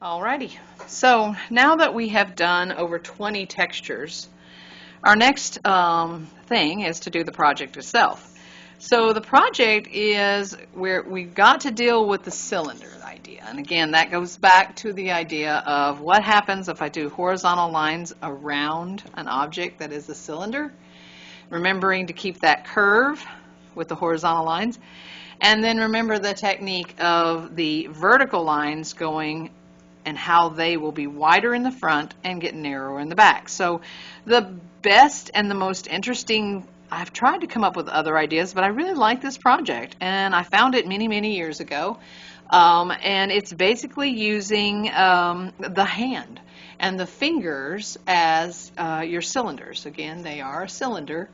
Alrighty, so now that we have done over 20 textures, our next thing is to do the project itself. So the project is where we've got to deal with the cylinder idea. And again, that goes back to the idea of what happens if I do horizontal lines around an object that is a cylinder, remembering to keep that curve with the horizontal lines. And then remember the technique of the vertical lines going and how they will be wider in the front and get narrower in the back. So the best and the most interesting, I've tried to come up with other ideas, but I really like this project, and I found it many years ago. And it's basically using the hand and the fingers as your cylinders. Again, they are a cylinder.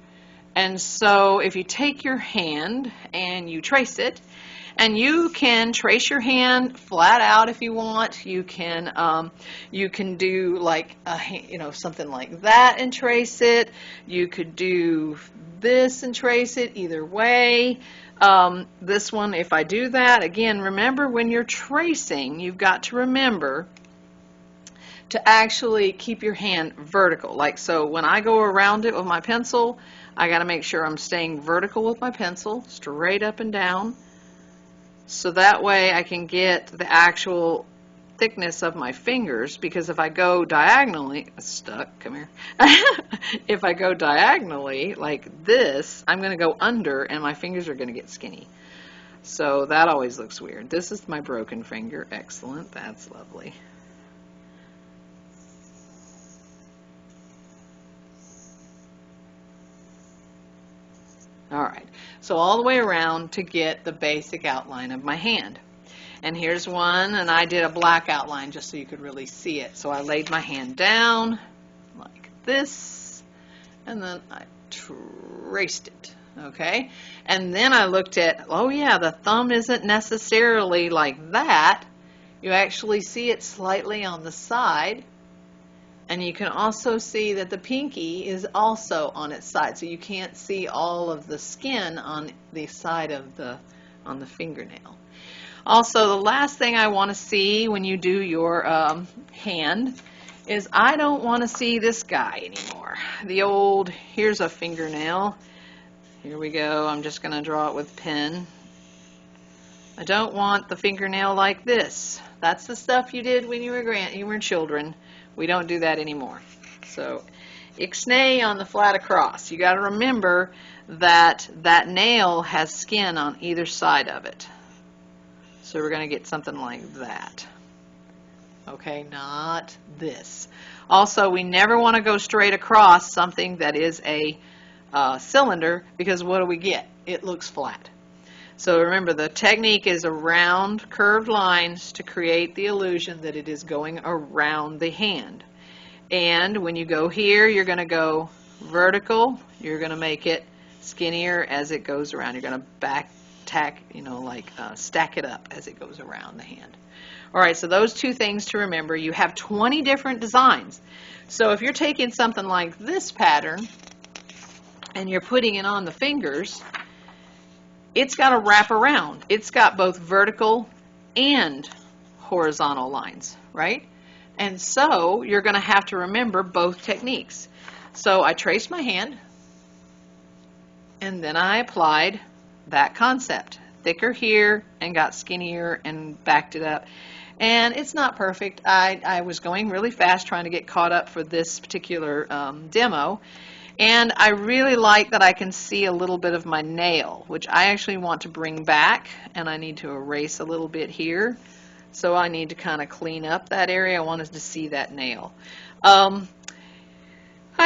And so if you take your hand and you trace it, and you can trace your hand flat out if you want. You can do like something like that and trace it. You could do this and trace it either way. This one, if I do that, again, remember when you're tracing, you've got to remember to actually keep your hand vertical. Like so, when I go around it with my pencil, I got to make sure I'm staying vertical with my pencil, straight up and down. So that way I can get the actual thickness of my fingers, because if I go diagonally, come here. If I go diagonally like this, I'm going to go under and my fingers are going to get skinny. So that always looks weird. This is my broken finger. Excellent. That's lovely. All right, so all the way around to get the basic outline of my hand. And here's one, and I did a black outline just so you could really see it. So I laid my hand down like this, and then I traced it, okay? And then I looked at, oh yeah, the thumb isn't necessarily like that. You actually see it slightly on the side. And you can also see that the pinky is also on its side, so you can't see all of the skin on the side of on the fingernail. Also, the last thing I want to see when you do your hand is I don't want to see this guy anymore. The old, here's a fingernail. Here we go. I'm just going to draw it with pen. I don't want the fingernail like this. That's the stuff you did when you were children. We don't do that anymore. So, ixnay on the flat across. You got to remember that that nail has skin on either side of it. So we're going to get something like that. Okay, not this. Also, we never want to go straight across something that is a cylinder, because what do we get? It looks flat. So remember, the technique is around curved lines to create the illusion that it is going around the hand. And when you go here, you're going to go vertical. You're going to make it skinnier as it goes around. You're going to back tack, stack it up as it goes around the hand. All right, so those two things to remember. You have 20 different designs. So if you're taking something like this pattern and you're putting it on the fingers, it's got to wrap around. It's got both vertical and horizontal lines, right? And so you're going to have to remember both techniques. So I traced my hand, and then I applied that concept. Thicker here and got skinnier and backed it up. And it's not perfect. I was going really fast trying to get caught up for this particular demo. And I really like that I can see a little bit of my nail, which I actually want to bring back, and I need to erase a little bit here. So I need to kind of clean up that area. I wanted to see that nail. I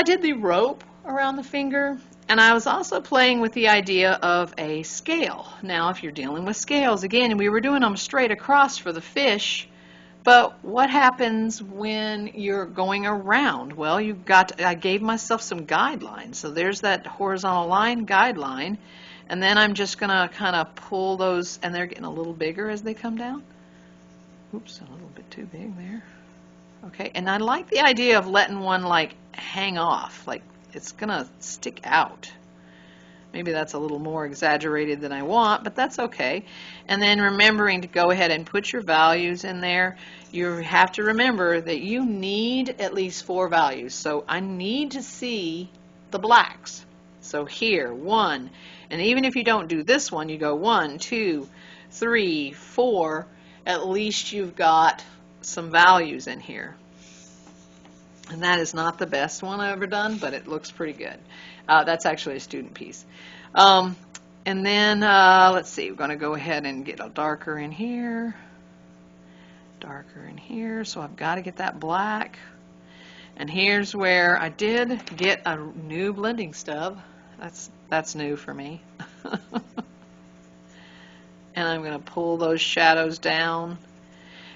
did the rope around the finger, and I was also playing with the idea of a scale. Now, if you're dealing with scales, again, we were doing them straight across for the fish, but what happens when you're going around? Well, I gave myself some guidelines. So there's that horizontal line guideline, and then I'm just going to kind of pull those, and they're getting a little bigger as they come down. Oops, a little bit too big there. Okay, and I like the idea of letting one like hang off, like it's going to stick out. Maybe that's a little more exaggerated than I want, but that's okay. And then remembering to go ahead and put your values in there. You have to remember that you need at least 4 values. So I need to see the blacks. So here, 1. And even if you don't do this one, you go 1, 2, 3, 4. At least you've got some values in here. And that is not the best one I've ever done, but it looks pretty good. That's actually a student piece. And then, let's see, we're going to go ahead and get a darker in here. Darker in here, so I've got to get that black. And here's where I did get a new blending stub. That's new for me. And I'm going to pull those shadows down.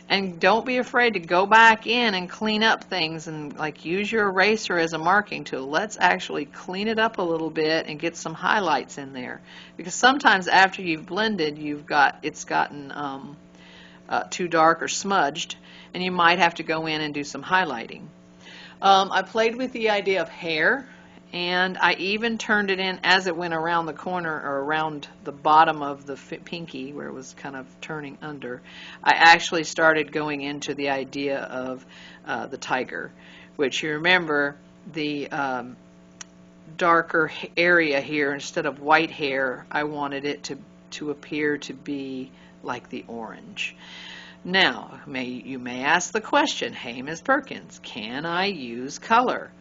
And don't be afraid to go back in and clean up things and like use your eraser as a marking tool. Let's actually clean it up a little bit and get some highlights in there. Because sometimes after you've blended, it's gotten too dark or smudged, and you might have to go in and do some highlighting. I played with the idea of hair, and I even turned it in as it went around the corner or around the bottom of the pinky where it was kind of turning under. I actually started going into the idea of the tiger, which you remember the darker area here, instead of white hair, I wanted it to appear to be like the orange. Now, you may ask the question, hey, Ms. Perkins, can I use color?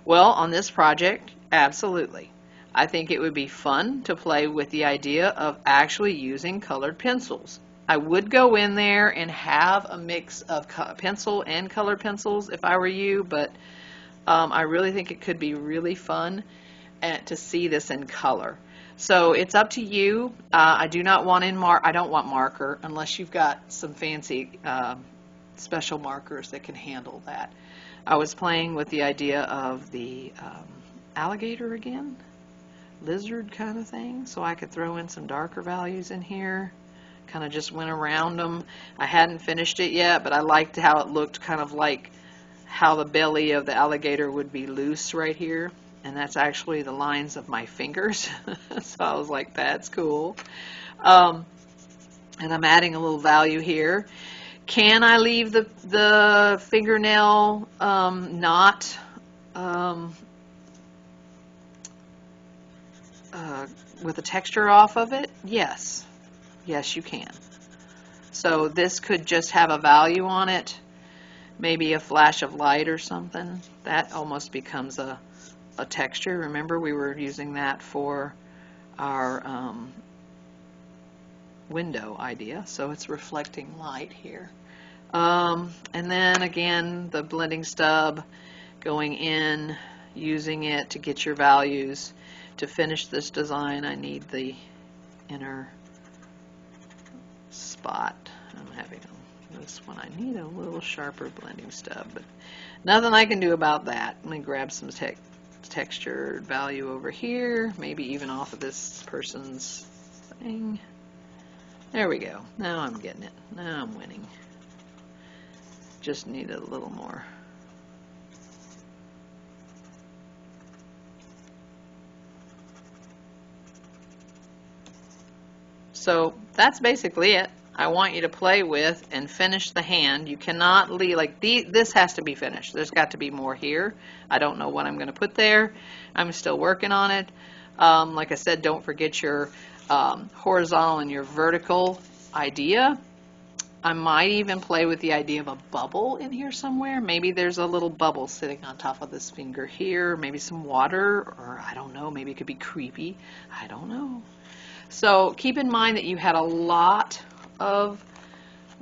Well, on this project, absolutely. I think it would be fun to play with the idea of actually using colored pencils. I would go in there and have a mix of pencil and colored pencils if I were you, but I really think it could be really fun to see this in color. So it's up to you. I don't want marker unless you've got some fancy special markers that can handle that. I was playing with the idea of the alligator again, lizard kind of thing, so I could throw in some darker values in here. Kind of just went around them. I hadn't finished it yet, but I liked how it looked, kind of like how the belly of the alligator would be loose right here. And that's actually the lines of my fingers. So I was like, that's cool. And I'm adding a little value here. Can I leave the fingernail knot with a texture off of it? Yes. Yes, you can. So this could just have a value on it, maybe a flash of light or something. That almost becomes a texture. Remember, we were using that for our window idea, so it's reflecting light here. And then again, the blending stub, going in, using it to get your values. To finish this design, I need the inner spot. I'm having this one. I need a little sharper blending stub, but nothing I can do about that. Let me grab some textured value over here, maybe even off of this person's thing. There we go. Now I'm getting it. Now I'm winning. Just need a little more. So that's basically it. I want you to play with and finish the hand. You cannot leave, like this has to be finished. There's got to be more here. I don't know what I'm going to put there. I'm still working on it. Like I said, don't forget your horizontal and your vertical idea. I might even play with the idea of a bubble in here somewhere. Maybe there's a little bubble sitting on top of this finger here. Maybe some water, or I don't know. Maybe it could be creepy. I don't know. So keep in mind that you had a lot of,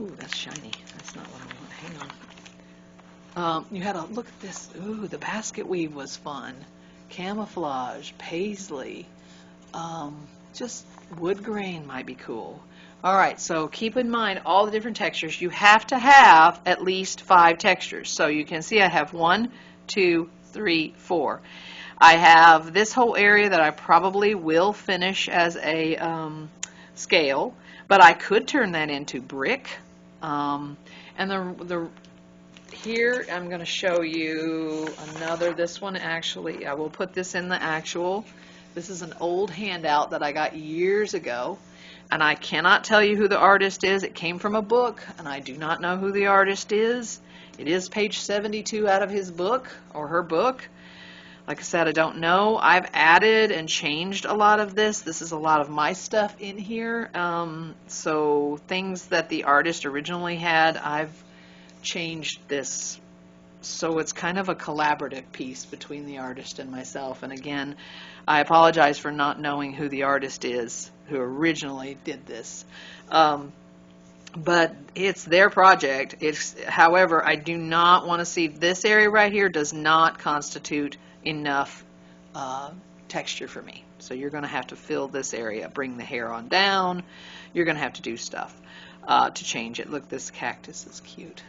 ooh, that's shiny. That's not what I want. Hang on. You had a, look at this. Ooh, the basket weave was fun. Camouflage, paisley, just wood grain might be cool. All right, so keep in mind all the different textures. You have to have at least 5 textures. So you can see I have 1, 2, 3, 4. I have this whole area that I probably will finish as a scale, but I could turn that into brick. And here I'm going to show you another, this one actually, I will put this in the actual This is an old handout that I got years ago, and I cannot tell you who the artist is. It came from a book, and I do not know who the artist is. It is page 72 out of his book, or her book. Like I said, I don't know. I've added and changed a lot of this. This is a lot of my stuff in here. So things that the artist originally had, I've changed this. So it's kind of a collaborative piece between the artist and myself. And again, I apologize for not knowing who the artist is who originally did this. But it's their project. However, I do not want to see this area right here does not constitute enough texture for me. So you're going to have to fill this area, bring the hair on down. You're going to have to do stuff to change it. Look, this cactus is cute.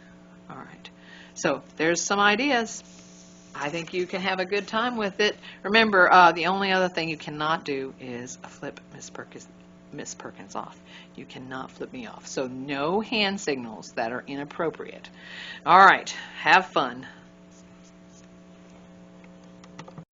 All right. So there's some ideas. I think you can have a good time with it. Remember, the only other thing you cannot do is flip Miss Perkins off. You cannot flip me off. So no hand signals that are inappropriate. All right. Have fun.